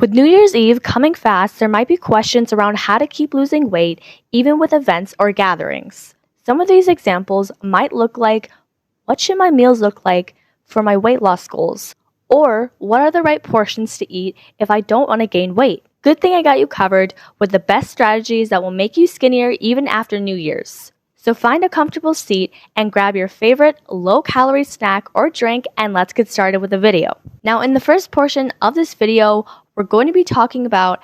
With New Year's Eve coming fast, there might be questions around how to keep losing weight even with events or gatherings. Some of these examples might look like, what should my meals look like for my weight loss goals? Or what are the right portions to eat if I don't want to gain weight? Good thing I got you covered with the best strategies that will make you skinnier even after New Year's. So find a comfortable seat and grab your favorite low-calorie snack or drink, and let's get started with the video. Now, in the first portion of this video, we're going to be talking about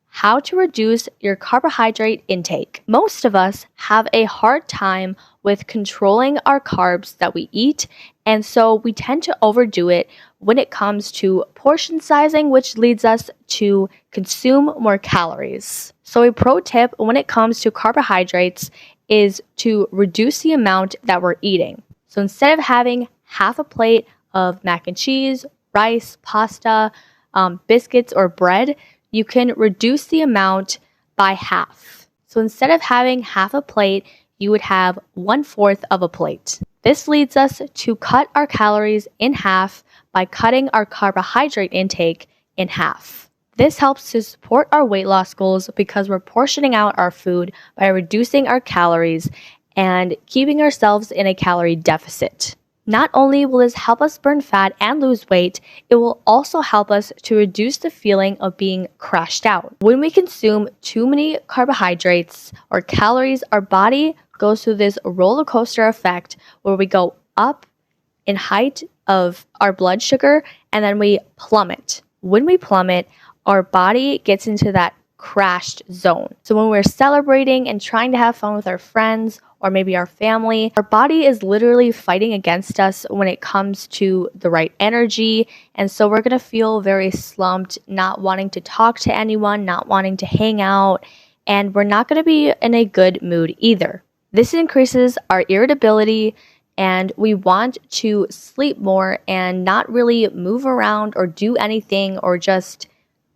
how to reduce your carbohydrate intake. Most of us have a hard time with controlling our carbs that we eat, and so we tend to overdo it when it comes to portion sizing, which leads us to consume more calories. So a pro tip when it comes to carbohydrates is to reduce the amount that we're eating. So instead of having half a plate of mac and cheese, rice, pasta, biscuits, or bread, you can reduce the amount by half. So instead of having half a plate, you would have 1/4 of a plate. This leads us to cut our calories in half by cutting our carbohydrate intake in half. This helps to support our weight loss goals because we're portioning out our food by reducing our calories and keeping ourselves in a calorie deficit. Not only will this help us burn fat and lose weight, it will also help us to reduce the feeling of being crashed out. When we consume too many carbohydrates or calories, our body goes through this roller coaster effect where we go up in height of our blood sugar and then we plummet. When we plummet, our body gets into that crashed zone. So when we're celebrating and trying to have fun with our friends or maybe our family, our body is literally fighting against us when it comes to the right energy. And so we're going to feel very slumped, not wanting to talk to anyone, not wanting to hang out, and we're not going to be in a good mood either. This increases our irritability, and we want to sleep more and not really move around or do anything or just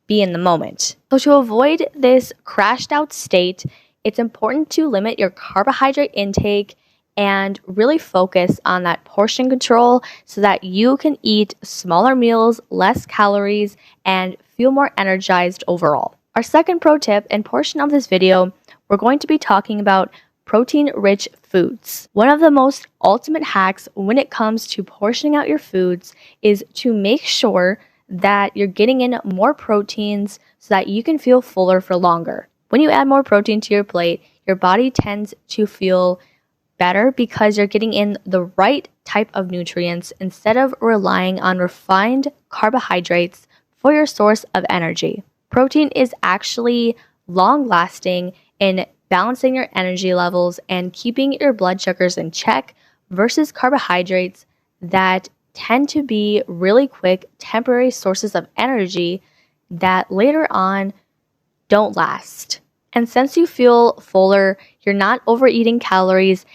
be in the moment. So to avoid this crashed out state, it's important to limit your carbohydrate intake and really focus on that portion control so that you can eat smaller meals, less calories, and feel more energized overall. Our second pro tip and portion of this video, we're going to be talking about protein-rich foods. One of the most ultimate hacks when it comes to portioning out your foods is to make sure that you're getting in more proteins so that you can feel fuller for longer. When you add more protein to your plate, your body tends to feel better because you're getting in the right type of nutrients instead of relying on refined carbohydrates for your source of energy. Protein is actually long-lasting in balancing your energy levels and keeping your blood sugars in check versus carbohydrates that tend to be really quick, temporary sources of energy that later on don't last. And since you feel fuller, you're not overeating calories,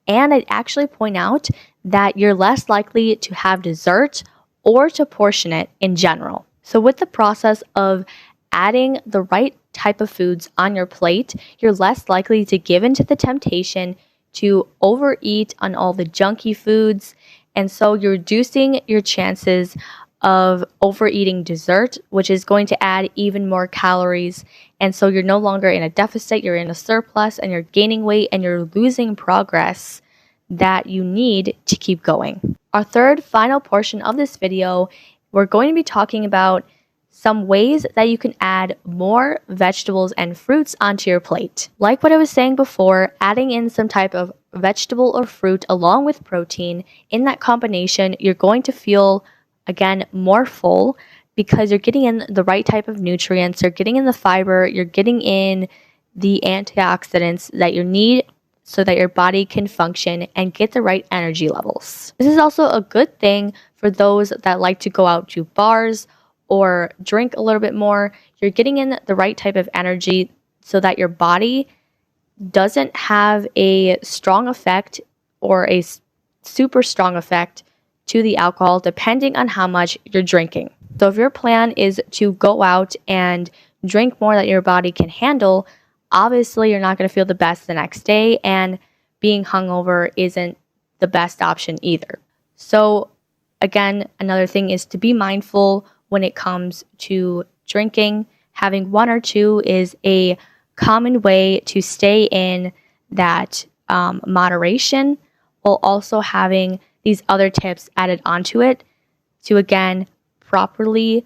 and I'd actually point out that you're less likely to have dessert or to portion it in general. So with the process of adding the right type of foods on your plate, you're less likely to give in to the temptation to overeat on all the junky foods. And so you're reducing your chances of overeating dessert, which is going to add even more calories. And so you're no longer in a deficit, you're in a surplus, and you're gaining weight and you're losing progress that you need to keep going. Our third final portion of this video, we're going to be talking about some ways that you can add more vegetables and fruits onto your plate. Like what I was saying before, adding in some type of vegetable or fruit along with protein, in that combination, you're going to feel, again, more full because you're getting in the right type of nutrients, you're getting in the fiber, you're getting in the antioxidants that you need so that your body can function and get the right energy levels. This is also a good thing for those that like to go out to bars or drink a little bit more. You're getting in the right type of energy so that your body doesn't have a strong effect or a super strong effect to the alcohol depending on how much you're drinking. So if your plan is to go out and drink more that your body can handle, obviously you're not going to feel the best the next day, and being hungover isn't the best option either. So again, another thing is to be mindful when it comes to drinking. Having one or two is a common way to stay in that moderation, while also having these other tips added onto it to, again, properly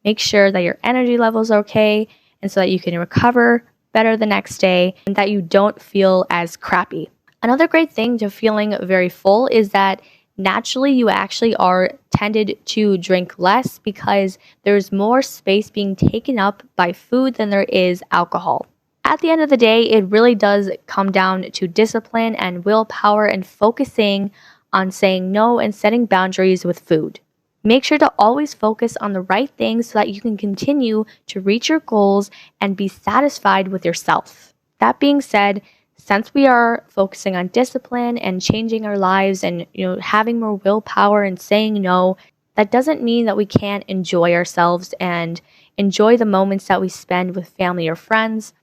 make sure that your energy level is okay, and so that you can recover better the next day and that you don't feel as crappy. Another great thing to feeling very full is that naturally you actually are tended to drink less because there's more space being taken up by food than there is alcohol. At the end of the day, it really does come down to discipline and willpower and focusing on saying no and setting boundaries with food. Make sure to always focus on the right things so that you can continue to reach your goals and be satisfied with yourself. That being said, since we are focusing on discipline and changing our lives and having more willpower and saying no, that doesn't mean that we can't enjoy ourselves and enjoy the moments that we spend with family or friends.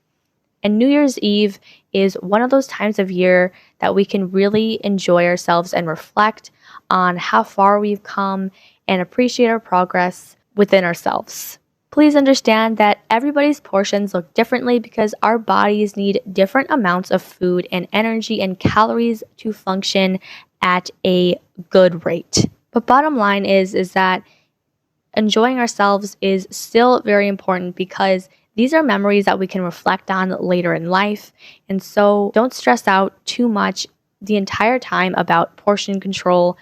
And New Year's Eve is one of those times of year that we can really enjoy ourselves and reflect on how far we've come and appreciate our progress within ourselves. Please understand that everybody's portions look differently because our bodies need different amounts of food and energy and calories to function at a good rate. But bottom line is that enjoying ourselves is still very important because these are memories that we can reflect on later in life. And so don't stress out too much the entire time about portion control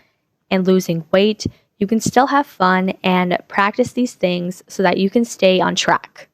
and losing weight. You can still have fun and practice these things so that you can stay on track.